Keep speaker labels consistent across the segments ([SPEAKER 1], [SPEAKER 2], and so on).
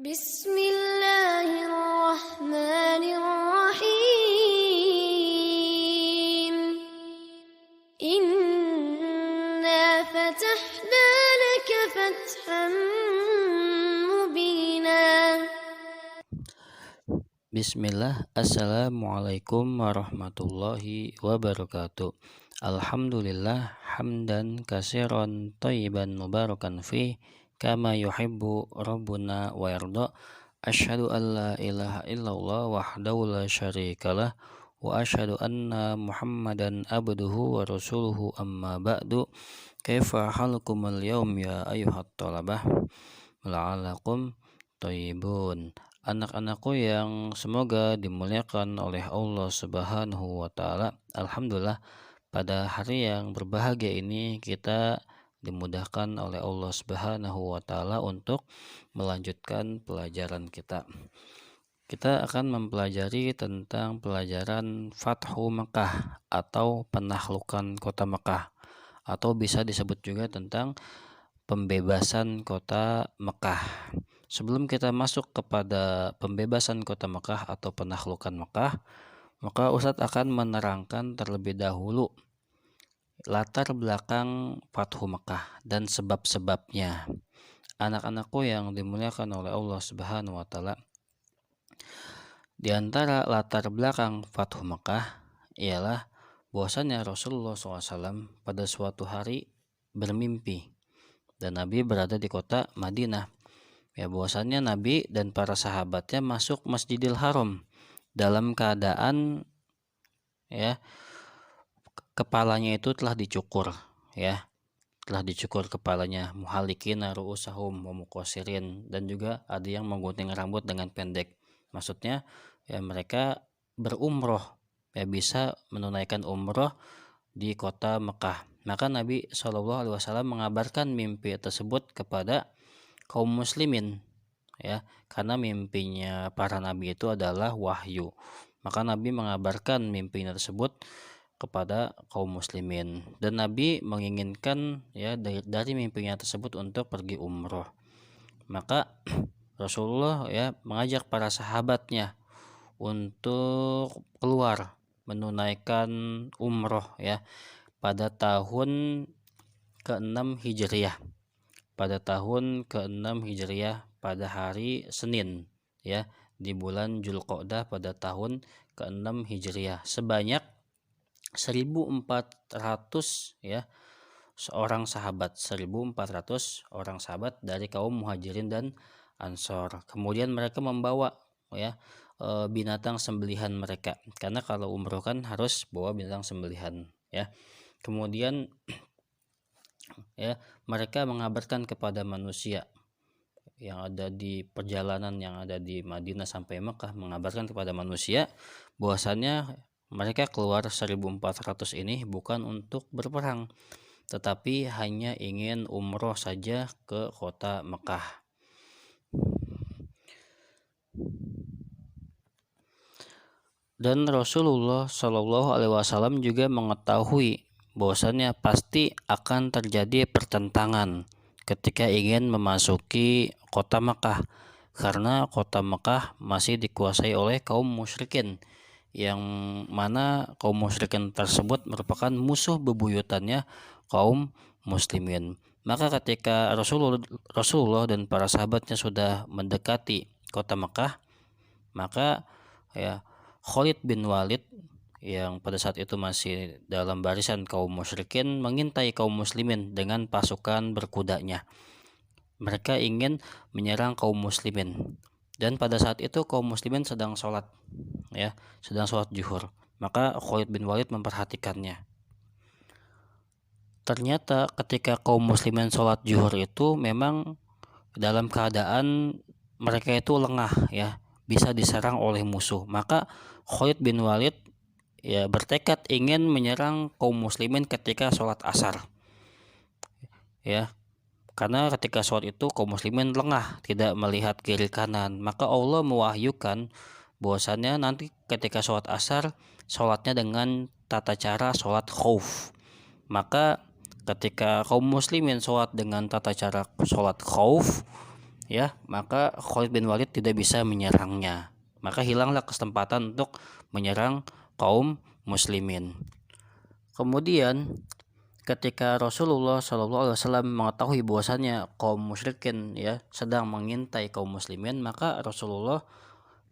[SPEAKER 1] Bismillahirrahmanirrahim. Inna fatahna laka fathan mubina.
[SPEAKER 2] Bismillah, Assalamualaikum warahmatullahi wabarakatuh. Alhamdulillah, hamdan kasiran thayyiban mubarakan fi kama yuhibbu rabbuna wa yarda. Asyhadu an la ilaha illallah wahdahu la syarikalah wa asyhadu anna Muhammadan abduhu wa rasuluhu amma ba'du. Kaifa halukumul yaum ya ayyuhat talabah la'alakum thayyibun. Anak-anakku yang semoga dimuliakan oleh Allah Subhanahu wa taala. Alhamdulillah, pada hari yang berbahagia ini kita dimudahkan oleh Allah Subhanahu wa taala untuk melanjutkan pelajaran kita. Kita akan mempelajari tentang pelajaran Fathu Mekah atau penaklukan kota Mekah, atau bisa disebut juga tentang pembebasan kota Mekah. Sebelum kita masuk kepada pembebasan kota Mekah atau penaklukan Mekah, maka Ustadz akan menerangkan terlebih dahulu latar belakang Fathu Mekah dan sebab-sebabnya. Anak-anakku yang dimuliakan oleh Allah Subhanahu wa taala, di antara latar belakang Fathu Mekah ialah bahwasanya Rasulullah SAW pada suatu hari bermimpi dan Nabi berada di kota Madinah. Ya, bahwasannya Nabi dan para sahabatnya masuk Masjidil Haram dalam keadaan kepalanya itu telah dicukur, kepalanya, muhalikina ru'usahum wa muqassirin, dan juga ada yang menggunting rambut dengan pendek. Maksudnya mereka berumroh, bisa menunaikan umroh di kota Mekah. Maka Nabi SAW mengabarkan mimpi tersebut kepada kaum muslimin, karena mimpinya para nabi itu adalah wahyu. Maka Nabi mengabarkan mimpinya tersebut kepada kaum muslimin, dan Nabi menginginkan dari mimpinya tersebut untuk pergi umroh. Maka Rasulullah mengajak para sahabatnya untuk keluar menunaikan umroh pada tahun ke-6 Hijriah. Pada tahun ke-6 Hijriah pada hari Senin di bulan Dzulqa'dah pada tahun ke-6 Hijriah, sebanyak 1.400 orang sahabat dari kaum Muhajirin dan Ansor. Kemudian mereka membawa binatang sembelihan mereka, karena kalau umroh kan harus bawa binatang sembelihan. Kemudian mereka mengabarkan kepada manusia yang ada di perjalanan yang ada di Madinah sampai Mekah, mengabarkan kepada manusia bahwasannya mereka keluar 1.400 ini bukan untuk berperang, tetapi hanya ingin umroh saja ke kota Mekah. Dan Rasulullah SAW juga mengetahui bahwasannya pasti akan terjadi pertentangan ketika ingin memasuki kota Mekah, karena kota Mekah masih dikuasai oleh kaum musyrikin, yang mana kaum musyrikin tersebut merupakan musuh bebuyutannya kaum muslimin. Maka ketika Rasulullah dan para sahabatnya sudah mendekati kota Mekah, maka Khalid bin Walid yang pada saat itu masih dalam barisan kaum musyrikin mengintai kaum muslimin dengan pasukan berkudanya. Mereka ingin menyerang kaum muslimin, dan pada saat itu kaum muslimin sedang sholat zuhur. Maka Khalid bin Walid memperhatikannya. Ternyata ketika kaum muslimin sholat zuhur itu memang dalam keadaan mereka itu lengah, bisa diserang oleh musuh. Maka Khalid bin Walid bertekad ingin menyerang kaum muslimin ketika sholat asar, karena ketika sholat itu kaum muslimin lengah, tidak melihat kiri kanan. Maka Allah mewahyukan bahwasannya nanti ketika sholat asar, sholatnya dengan tata cara sholat khauf. Maka ketika kaum muslimin sholat dengan tata cara sholat khauf, ya, maka Khalid bin Walid tidak bisa menyerangnya. Maka hilanglah kesempatan untuk menyerang kaum muslimin. Kemudian ketika Rasulullah SAW mengetahui bahwasannya kaum musyrikin ya sedang mengintai kaum muslimin, maka Rasulullah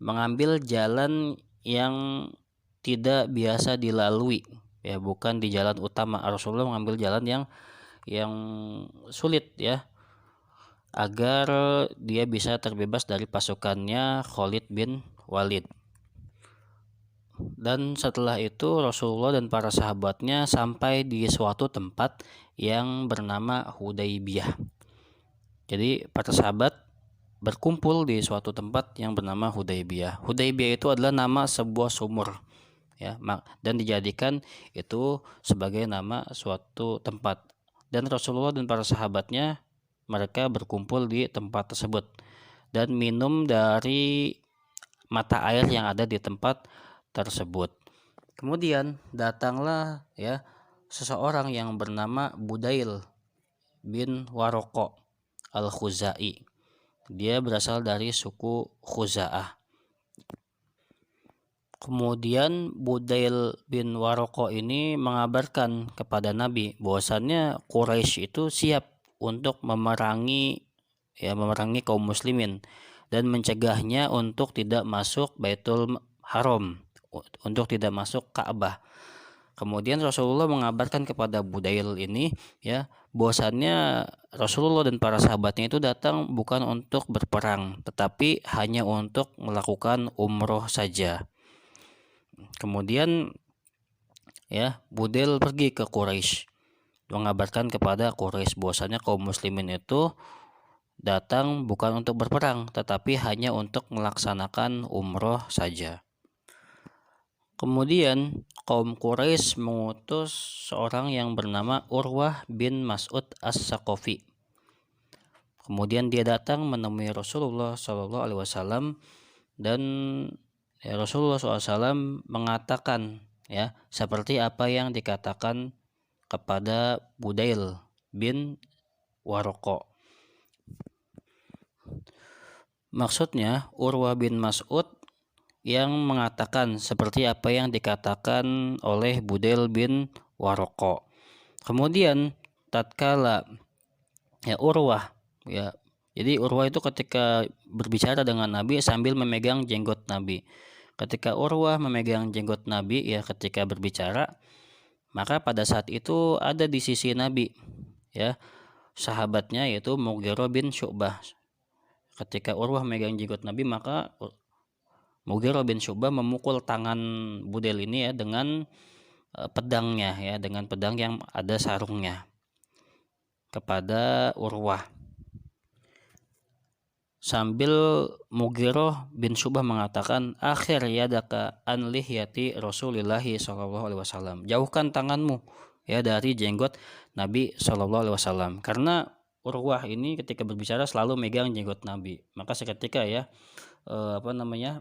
[SPEAKER 2] mengambil jalan yang tidak biasa dilalui, ya, bukan di jalan utama. Rasulullah mengambil jalan yang sulit, ya, agar dia bisa terbebas dari pasukannya Khalid bin Walid. Dan setelah itu Rasulullah dan para sahabatnya sampai di suatu tempat yang bernama Hudaybiyah. Jadi para sahabat berkumpul di suatu tempat yang bernama Hudaybiyah. Hudaybiyah itu adalah nama sebuah sumur, ya, dan dijadikan itu sebagai nama suatu tempat. Dan Rasulullah dan para sahabatnya mereka berkumpul di tempat tersebut dan minum dari mata air yang ada di tempat tersebut. Kemudian datanglah, ya, seseorang yang bernama Budail bin Waroko al-Khuzai. Dia berasal dari suku Khuza'ah. Kemudian Budail bin Waroko ini mengabarkan kepada Nabi bahwasannya Quraisy itu siap untuk memerangi kaum muslimin dan mencegahnya untuk tidak masuk Baitul Haram, untuk tidak masuk Ka'bah. Kemudian Rasulullah mengabarkan kepada Budail ini, ya, bahwasannya Rasulullah dan para sahabatnya itu datang bukan untuk berperang, tetapi hanya untuk melakukan umroh saja. Kemudian, ya, Budail pergi ke Quraisy, mengabarkan kepada Quraisy bahwasannya kaum muslimin itu datang bukan untuk berperang, tetapi hanya untuk melaksanakan umroh saja. Kemudian kaum Quraisy mengutus seorang yang bernama Urwah bin Mas'ud As-Saqafi. Kemudian dia datang menemui Rasulullah SAW dan Rasulullah SAW mengatakan, ya, seperti apa yang dikatakan kepada Budail bin Waroko. Maksudnya Urwah bin Mas'ud yang mengatakan seperti apa yang dikatakan oleh Budail bin Waroko. Kemudian tatkala, ya, Urwah, ya, jadi Urwah itu ketika berbicara dengan Nabi sambil memegang jenggot Nabi. Ketika Urwah memegang jenggot Nabi, ya, ketika berbicara, maka pada saat itu ada di sisi Nabi, ya, sahabatnya yaitu Mughirah bin Syu'bah. Ketika Urwah memegang jenggot Nabi, maka Mughirah bin Syu'bah memukul tangan Budail ini, ya, dengan pedangnya, ya, dengan pedang yang ada sarungnya kepada Urwah. Sambil Mughirah bin Syu'bah mengatakan, akhir yadaka an lihyati Rasulillah SAW. Jauhkan tanganmu, ya, dari jenggot Nabi SAW. Karena Urwah ini ketika berbicara selalu megang jenggot Nabi. Maka seketika, ya,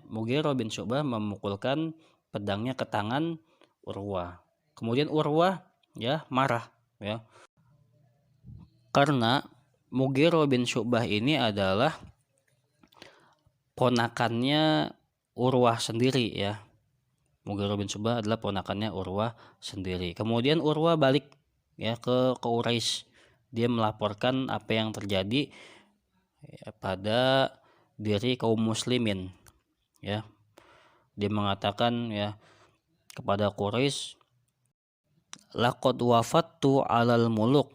[SPEAKER 2] Mughirah bin Syu'bah memukulkan pedangnya ke tangan Urwah. Kemudian Urwah, ya, marah, ya, karena Mughirah bin Syu'bah ini adalah ponakannya Urwah sendiri, ya. Mughirah bin Syu'bah adalah ponakannya Urwah sendiri. Kemudian Urwah balik, ya, ke Quraisy. Dia melaporkan apa yang terjadi, ya, pada diri kaum muslimin, ya. Dia mengatakan, ya, kepada Quraisy, laqad wafattu 'alal muluk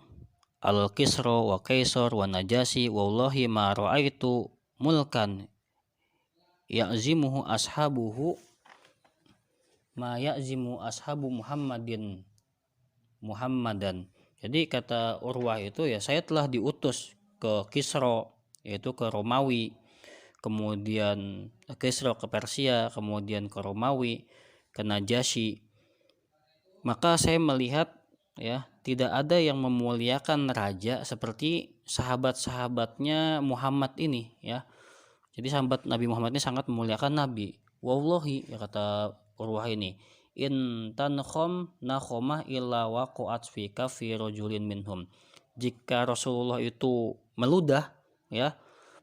[SPEAKER 2] al-Kisra wa Kaisar wa Najasi wallahi ma ra'aitu mulkan ya'zimuhu ashabuhu ma ya'zimu ashabu Muhammadan. Jadi kata Urwah itu, ya, saya telah diutus ke Kisra, yaitu ke Romawi, kemudian Kisra ke Persia, kemudian ke Romawi, ke Najasyi. Maka saya melihat, ya, tidak ada yang memuliakan raja seperti sahabat-sahabatnya Muhammad ini, ya. Jadi sahabat Nabi Muhammad ini sangat memuliakan Nabi. Wallahi, ya, kata Urwah ini, in tankhom nakhomah illa waqa'at fi kafi rajulin minhum. Jika Rasulullah itu meludah, ya,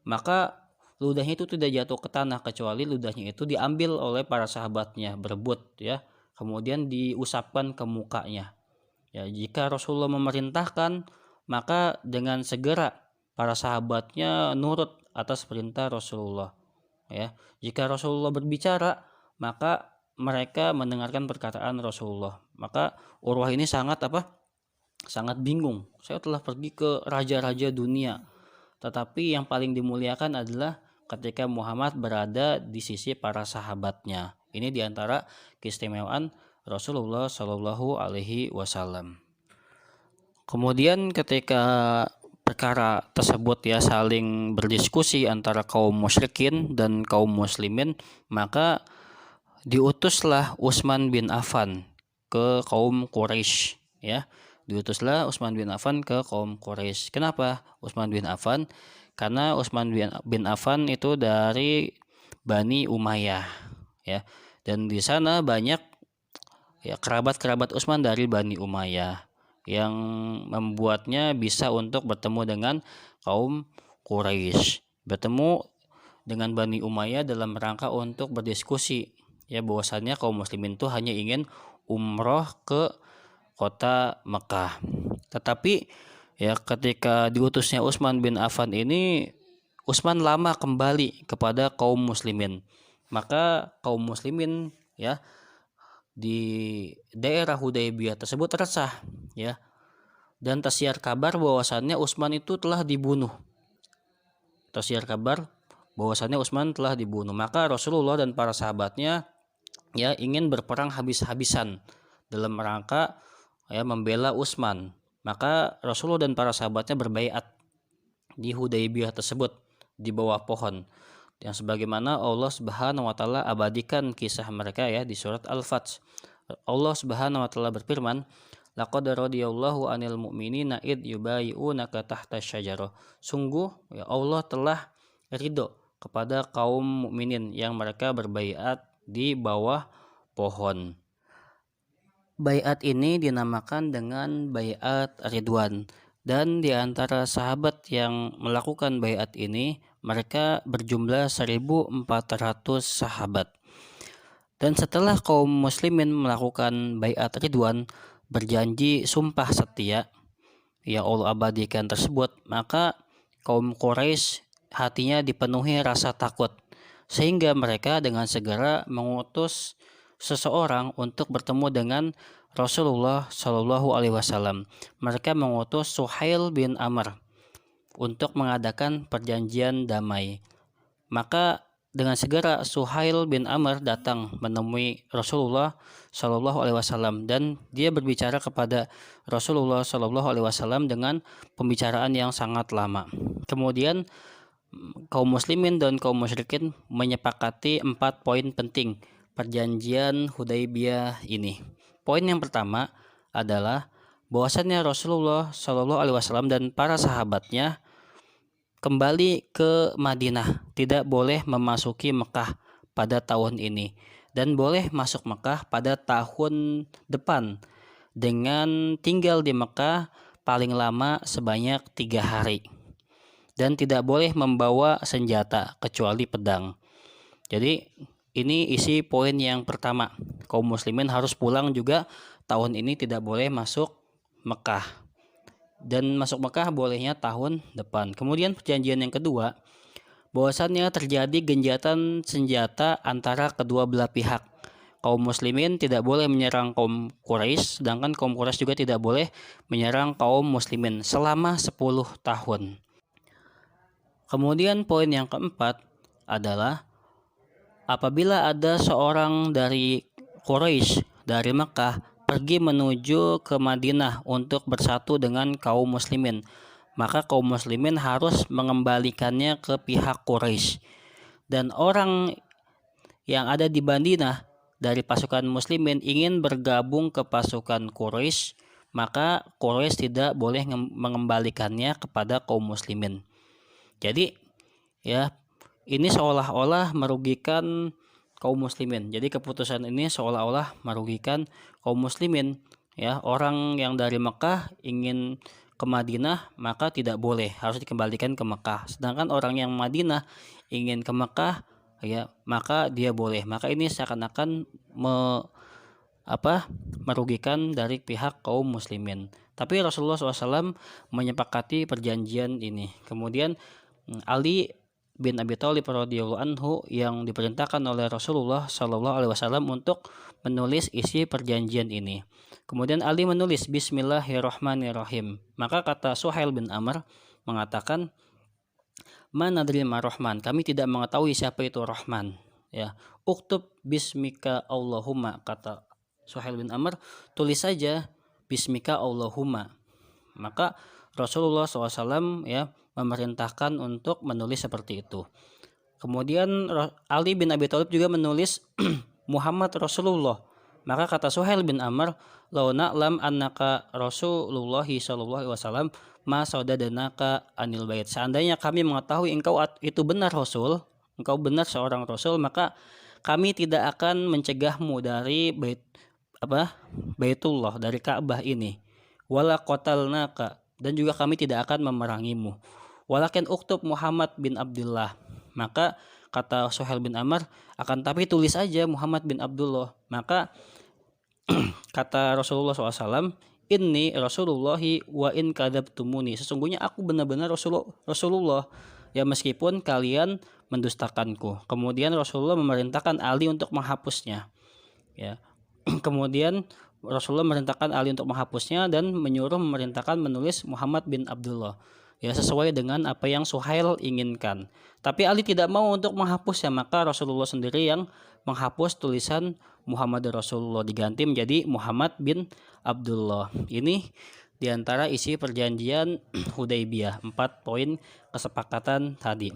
[SPEAKER 2] maka ludahnya itu tidak jatuh ke tanah, kecuali ludahnya itu diambil oleh para sahabatnya, berebut ya, kemudian diusapkan ke mukanya. Ya, jika Rasulullah memerintahkan, maka dengan segera para sahabatnya nurut atas perintah Rasulullah. Ya, jika Rasulullah berbicara, maka mereka mendengarkan perkataan Rasulullah. Maka Urwah ini sangat bingung. Saya telah pergi ke raja-raja dunia, tetapi yang paling dimuliakan adalah ketika Muhammad berada di sisi para sahabatnya. Ini diantara keistimewaan Rasulullah Shallallahu Alaihi Wasallam. Kemudian ketika perkara tersebut ya saling berdiskusi antara kaum musyrikin dan kaum muslimin, maka diutuslah Utsman bin Affan ke kaum Quraisy ya. Diutuslah Utsman bin Affan ke kaum Quraisy. Kenapa Utsman bin Affan? Karena Utsman bin Affan itu dari Bani Umayyah ya. Dan di sana banyak ya kerabat-kerabat Utsman dari Bani Umayyah yang membuatnya bisa untuk bertemu dengan kaum Quraisy. Bertemu dengan Bani Umayyah dalam rangka untuk berdiskusi ya bahwasannya kaum muslimin itu hanya ingin umroh ke kota Mekah. Tetapi ya ketika diutusnya Utsman bin Affan ini, Utsman lama kembali kepada kaum muslimin. Maka kaum muslimin ya di daerah Hudaybiyah tersebut resah ya, dan tersiar kabar bahwasannya Utsman itu telah dibunuh. Tersiar kabar bahwasannya Utsman telah dibunuh. Maka Rasulullah dan para sahabatnya ya ingin berperang habis-habisan dalam rangka ya membela Utsman. Maka Rasulullah dan para sahabatnya berbaiat di Hudaybiyah tersebut di bawah pohon, yang sebagaimana Allah Subhanahu wa taala abadikan kisah mereka ya di surat Al-Fath. Allah Subhanahu wa taala berfirman, laqad radiyallahu 'anil mu'minina id yubayyi'unaka tahta syajarah. Sungguh ya Allah telah ridho kepada kaum mukminin yang mereka berbaiat di bawah pohon. Baiat ini dinamakan dengan baiat Ridwan, dan di antara sahabat yang melakukan baiat ini mereka berjumlah 1.400 sahabat. Dan setelah kaum muslimin melakukan baiat Ridwan, berjanji sumpah setia yang Allah abadikan tersebut, maka kaum Quraisy hatinya dipenuhi rasa takut, sehingga mereka dengan segera mengutus seseorang untuk bertemu dengan Rasulullah Shallallahu Alaihi Wasallam. Mereka mengutus Suhail bin Amr untuk mengadakan perjanjian damai. Maka dengan segera Suhail bin Amr datang menemui Rasulullah Shallallahu Alaihi Wasallam, dan dia berbicara kepada Rasulullah Shallallahu Alaihi Wasallam dengan pembicaraan yang sangat lama. Kemudian kaum muslimin dan kaum musyrikin menyepakati 4 poin penting perjanjian Hudaybiyah ini. Poin yang pertama adalah bahwasannya Rasulullah Shallallahu Alaihi Wasallam dan para sahabatnya kembali ke Madinah, tidak boleh memasuki Mekah pada tahun ini, dan boleh masuk Mekah pada tahun depan dengan tinggal di Mekah paling lama sebanyak 3 hari, dan tidak boleh membawa senjata kecuali pedang. Jadi ini isi poin yang pertama. Kaum muslimin harus pulang juga tahun ini, tidak boleh masuk Mekah. Dan masuk Mekah bolehnya tahun depan. Kemudian perjanjian yang kedua, bahwasannya terjadi genjatan senjata antara kedua belah pihak. Kaum muslimin tidak boleh menyerang kaum Quraisy, sedangkan kaum Quraisy juga tidak boleh menyerang kaum muslimin selama 10 tahun. Kemudian poin yang keempat adalah apabila ada seorang dari Quraisy dari Mekah pergi menuju ke Madinah untuk bersatu dengan kaum muslimin, maka kaum muslimin harus mengembalikannya ke pihak Quraisy. Dan orang yang ada di Madinah dari pasukan muslimin ingin bergabung ke pasukan Quraisy, maka Quraisy tidak boleh mengembalikannya kepada kaum muslimin. Jadi ya ini seolah-olah merugikan kaum muslimin. Jadi keputusan ini seolah-olah merugikan kaum muslimin ya. Orang yang dari Mekah ingin ke Madinah maka tidak boleh, harus dikembalikan ke Mekah. Sedangkan orang yang Madinah ingin ke Mekah ya maka dia boleh. Maka ini seakan-akan merugikan dari pihak kaum muslimin. Tapi Rasulullah SAW menyepakati perjanjian ini. Kemudian Ali bin Abi Thalib radhiyallahu anhu yang diperintahkan oleh Rasulullah SAW untuk menulis isi perjanjian ini. Kemudian Ali menulis Bismillahirrahmanirrahim. Maka kata Suhail bin Amr mengatakan, "Man nadril ma Rahman, kami tidak mengetahui siapa itu Rahman." Ya, uktub bismika Allahumma, kata Suhail bin Amr, tulis saja bismika Allahumma. Maka Rasulullah SAW ya memerintahkan untuk menulis seperti itu. Kemudian Ali bin Abi Thalib juga menulis Muhammad Rasulullah. Maka kata Suhail bin Amr, "Lau na'lam annaka Rasulullah sallallahu alaihi wasallam ma saudadanaka anil bait." Seandainya kami mengetahui engkau itu benar Rasul, engkau benar seorang Rasul, maka kami tidak akan mencegahmu dari Baitullah, dari Ka'bah ini. Wala qatalnaka, dan juga kami tidak akan memerangimu. Walakin uktub Muhammad bin Abdullah. Maka kata Suhail bin Amr, akan tapi tulis saja Muhammad bin Abdullah. Maka kata Rasulullah SAW, "Inni Rasulullahi wa in kadzabtumuni." Sesungguhnya aku benar-benar Rasulullah ya meskipun kalian mendustakanku. Kemudian Rasulullah memerintahkan Ali untuk menghapusnya. Ya. Kemudian Rasulullah memerintahkan Ali untuk menghapusnya dan memerintahkan menulis Muhammad bin Abdullah. Ya, sesuai dengan apa yang Suhail inginkan. Tapi Ali tidak mau untuk menghapusnya, maka Rasulullah sendiri yang menghapus tulisan Muhammad Rasulullah, diganti menjadi Muhammad bin Abdullah. Ini diantara isi perjanjian Hudaybiyah, 4 poin kesepakatan tadi.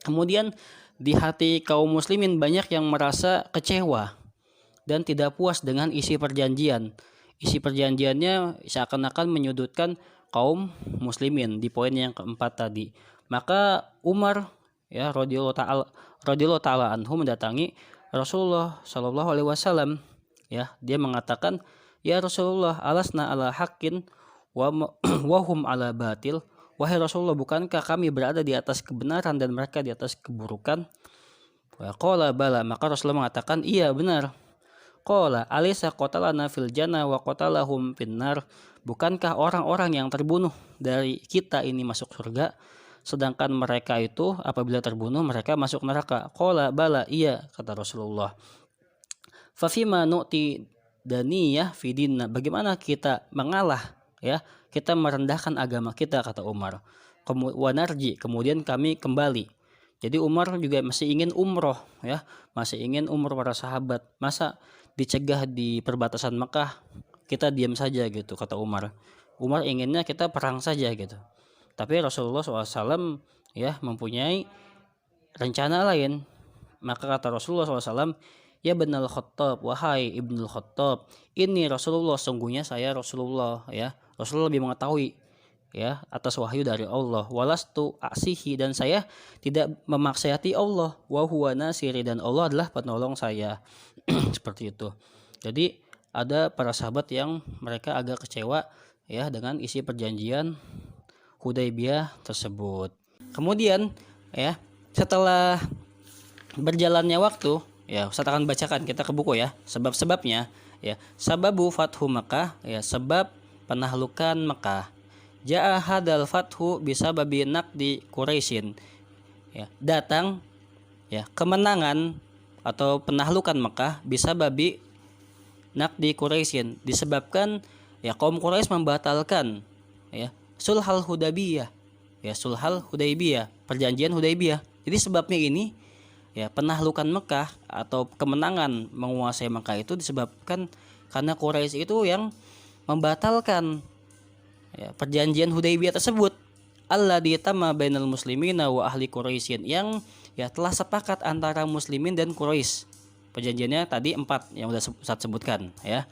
[SPEAKER 2] Kemudian di hati kaum muslimin banyak yang merasa kecewa dan tidak puas dengan isi perjanjian. Isi perjanjiannya seakan-akan menyudutkan kaum muslimin di poin yang keempat tadi. Maka Umar ya radhiyallahu taala anhu mendatangi Rasulullah sallallahu alaihi wasallam ya, dia mengatakan, "Ya Rasulullah, alasna ala haqqin wa hum ala batil." Wahai Rasulullah, bukankah kami berada di atas kebenaran dan mereka di atas keburukan? Wa qala bala, maka Rasulullah mengatakan, iya benar. Qala alisa qatalana fil jannah wa qatalahum finnar. Bukankah orang-orang yang terbunuh dari kita ini masuk surga, sedangkan mereka itu apabila terbunuh mereka masuk neraka? Qala bala, iya, kata Rasulullah. Fa fima nu'ti daniyah fi dinna, bagaimana kita mengalah ya, kita merendahkan agama kita, kata Umar. Wa narji, kemudian kami kembali. Jadi Umar juga masih ingin umroh ya, masih ingin umroh para sahabat. Masa dicegah di perbatasan Mekah, kita diam saja gitu, kata Umar. Umar inginnya kita perang saja gitu. Tapi Rasulullah SAW ya mempunyai rencana lain. Maka kata Rasulullah SAW, ya Ibnul Khattab, wahai Ibnul Khattab, ini Rasulullah, sungguhnya saya Rasulullah ya. Rasulullah lebih mengetahui ya atas wahyu dari Allah. Walastu asihi, dan saya tidak memaksiati Allah. Wa huwa nasiri, dan Allah adalah penolong saya. Seperti itu. Jadi ada para sahabat yang mereka agak kecewa ya dengan isi perjanjian Hudaybiyah tersebut. Kemudian ya setelah berjalannya waktu ya, Ustaz akan bacakan, kita ke buku ya, sebab-sebabnya ya. Sababu Fathu Makkah ya, sebab penahlukan Mekah. Ja'a hadal fathu bisababi naqdi Quraisyin. Ya, datang ya kemenangan atau penahlukan Mekah bisa babi naqdi Quraisyin, disebabkan ya kaum Quraisy membatalkan ya sulhal Hudaybiyah. Ya, sulhal Hudaybiyah, perjanjian Hudaybiyah. Jadi sebabnya ini ya penahlukan Mekah atau kemenangan menguasai Mekah itu disebabkan karena Quraisy itu yang membatalkan ya perjanjian Hudaybiyah tersebut. Alladzi tamma bainal muslimina wa ahli Quraisyin, yang ya telah sepakat antara muslimin dan Quraisy. Perjanjiannya tadi 4 yang sudah saya sebutkan ya.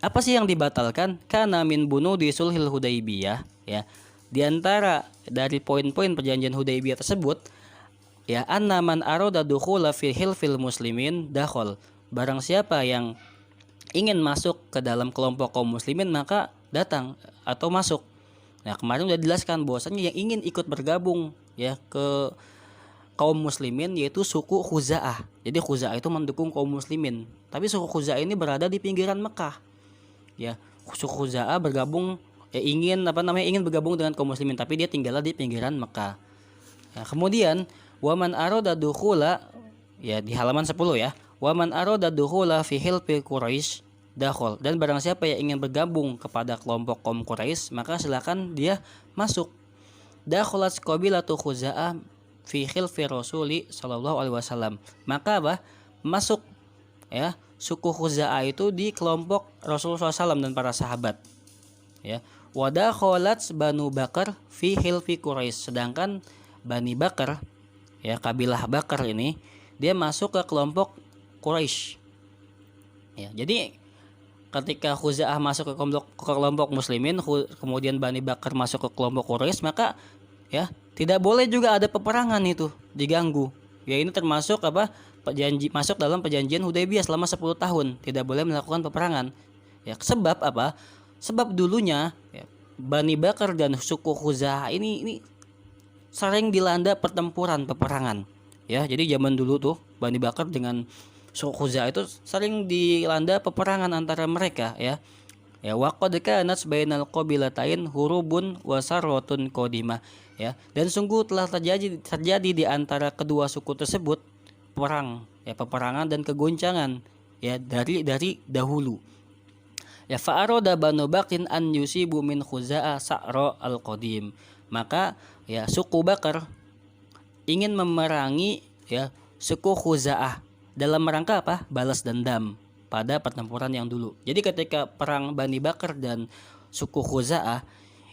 [SPEAKER 2] Apa sih yang dibatalkan? Kana min bunudi sulhil Hudaybiyah ya. Di antara dari poin-poin perjanjian Hudaybiyah tersebut ya, anna man arada dukhula fil hilfil muslimin dakhal. Barang siapa yang ingin masuk ke dalam kelompok kaum muslimin maka datang atau masuk Nah, kemarin udah dijelaskan bahwasanya yang ingin ikut bergabung ya ke kaum muslimin yaitu suku Khuza'ah. Jadi Khuza'ah itu mendukung kaum muslimin. Tapi suku Khuza'ah ini berada di pinggiran Mekah. Ya, suku Khuza'ah bergabung ingin bergabung dengan kaum muslimin, tapi dia tinggal di pinggiran Mekah. Nah, kemudian waman arada dukhula ya di halaman 10 ya. Waman arada dukhula fi hilfi Quraisy dakhol, dan barang siapa yang ingin bergabung kepada kelompok kaum Quraisy maka silakan dia masuk. Dakhalat qabilatu Khuza'ah fi khilfi Rasuli sallallahu alaihi wasallam. Maka masuk ya suku Khuza'ah itu di kelompok Rasulullah SAW dan para sahabat. Ya. Wa dakhalat Banu Bakar fi hilfi Quraisy. Sedangkan Bani Bakar ya kabilah Bakar ini dia masuk ke kelompok Quraisy. Ya, jadi ketika Khuza'ah masuk ke kelompok muslimin, kemudian Bani Bakar masuk ke kelompok Quraisy, maka ya tidak boleh juga ada peperangan itu diganggu. Ya ini termasuk masuk dalam perjanjian Hudaybiyah selama 10 tahun, tidak boleh melakukan peperangan. Ya sebab Sebab dulunya ya, Bani Bakar dan suku Khuza'ah ini sering dilanda peperangan. Ya, jadi zaman dulu tuh Bani Bakar dengan suku Khuza'ah itu sering dilanda peperangan antara mereka ya. Ya waqad kanat bainal qabilatain hurubun wa sarwatun qadimah ya. Dan sungguh telah terjadi di antara kedua suku tersebut peperangan dan kegoncangan ya dari dahulu. Ya fa'arada Banu Bakrin an yusibu min Khuza'ah sa'ra al-qadim. Maka ya suku Bakar ingin memerangi ya suku Khuza'ah dalam rangka balas dendam pada pertempuran yang dulu. Jadi ketika perang Bani Bakar dan suku Khuza'ah,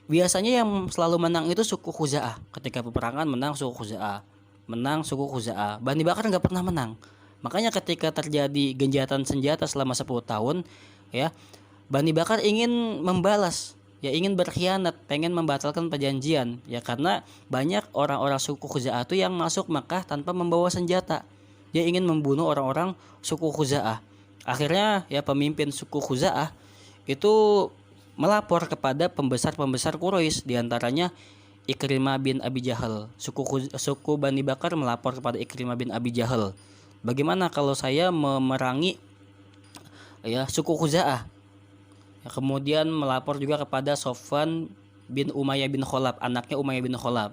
[SPEAKER 2] biasanya yang selalu menang itu suku Khuza'ah. Ketika peperangan menang suku Khuza'ah. Bani Bakar nggak pernah menang. Makanya ketika terjadi genjatan senjata selama 10 tahun ya, Bani Bakar ingin membalas, ya ingin berkhianat, pengen membatalkan perjanjian ya, karena banyak orang-orang suku Khuza'ah itu yang masuk Makkah tanpa membawa senjata. Dia ingin membunuh orang-orang suku Khuza'ah. Akhirnya ya pemimpin suku Khuza'ah itu melapor kepada pembesar-pembesar Quraisy, diantaranya Ikrimah bin Abi Jahal. Suku Bani Bakar melapor kepada Ikrimah bin Abi Jahal, bagaimana kalau saya memerangi ya suku Khuza'ah. Ya, kemudian melapor juga kepada Sofwan bin Umayyah bin Khalaf, anaknya Umayyah bin Khalaf.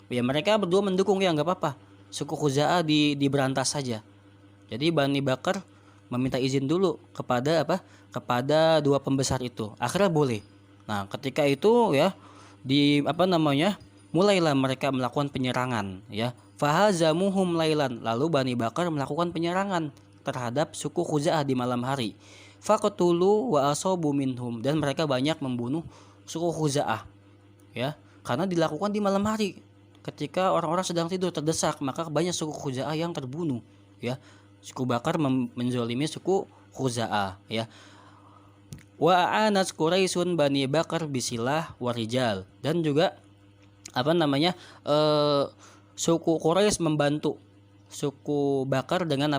[SPEAKER 2] Ya mereka berdua mendukung, ya nggak apa-apa, suku Khuza'ah diberantas saja. Jadi Bani Bakar meminta izin dulu kepada dua pembesar itu. Akhirnya boleh. Nah, ketika itu ya mulailah mereka melakukan penyerangan ya. Fahazamuhum lailan. Lalu Bani Bakar melakukan penyerangan terhadap suku Khuza'ah di malam hari. Faqatulu wa asabu minhum, dan mereka banyak membunuh suku Khuza'ah ya, karena dilakukan di malam hari ketika orang-orang sedang tidur terdesak, maka banyak suku Khuza'ah yang terbunuh ya. Suku Bakar menzolimi suku Khuza'ah ya. Wa anas Quraisyun Bani Bakar bisilah warijal, dan juga suku Quraisy membantu suku Bakar dengan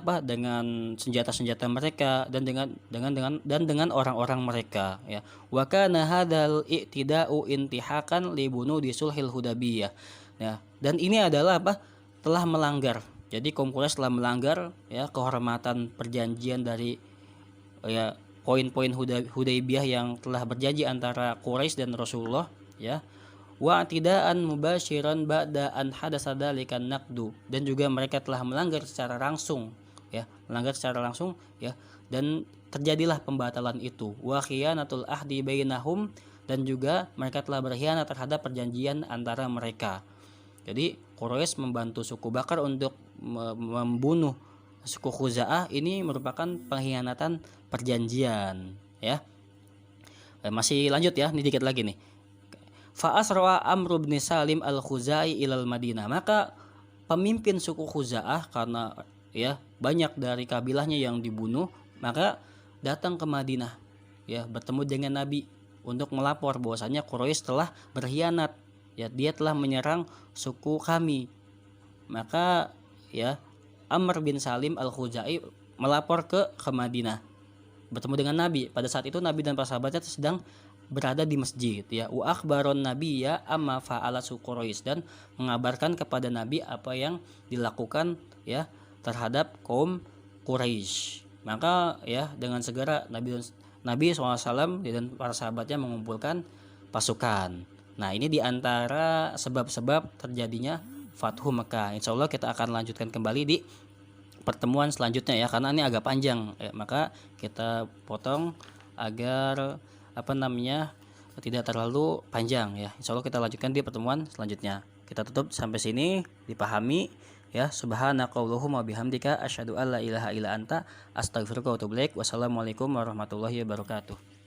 [SPEAKER 2] senjata-senjata mereka dan dengan orang-orang mereka ya. Wa kana hadzal i'tida'u intihakan li bunudi sulhil Hudaybiyah ya. Dan ini adalah telah melanggar. Jadi kaum Quraisy telah melanggar ya kehormatan perjanjian dari ya poin-poin Hudaybiyah yang telah berjanji antara Quraisy dan Rasulullah ya. Wa tidaan mubasyiran ba'da an hadasa dzalikan naqdu, dan juga mereka telah melanggar secara langsung ya, dan terjadilah pembatalan itu. Wa khiyanatul ahdi bainahum, dan juga mereka telah berkhianat terhadap perjanjian antara mereka. Jadi Quraisy membantu suku Bakar untuk membunuh suku Khuza'ah, ini merupakan pengkhianatan perjanjian ya. Masih lanjut ya, ini dikit lagi nih. Fa asra Amr bin Salim al-Khuzai ilal Madinah, maka pemimpin suku Khuza'ah, karena ya banyak dari kabilahnya yang dibunuh, maka datang ke Madinah ya, bertemu dengan Nabi untuk melapor bahwasanya Quraisy telah berkhianat ya, dia telah menyerang suku kami. Maka ya Amr bin Salim al-Khuzai melapor ke Madinah, bertemu dengan Nabi. Pada saat itu Nabi dan para sahabatnya sedang berada di masjid ya. Wa akhbaron nabiyya amma fa'ala Quraisy, dan mengabarkan kepada Nabi apa yang dilakukan ya terhadap kaum Quraisy. Maka ya dengan segera Nabi SAW dan para sahabatnya mengumpulkan pasukan. Nah, ini diantara sebab-sebab terjadinya Fathu Mekah. Insya Allah kita akan lanjutkan kembali di pertemuan selanjutnya ya, karena ini agak panjang ya, maka kita potong agar tidak terlalu panjang ya. Insya Allah kita lanjutkan di pertemuan selanjutnya. Kita tutup sampai sini, dipahami ya. Subhanakallahumma bihamdika asyhadu alla ilaha illa anta astaghfiruka wa atubu ilaik. Wassalamualaikum warahmatullahi wabarakatuh.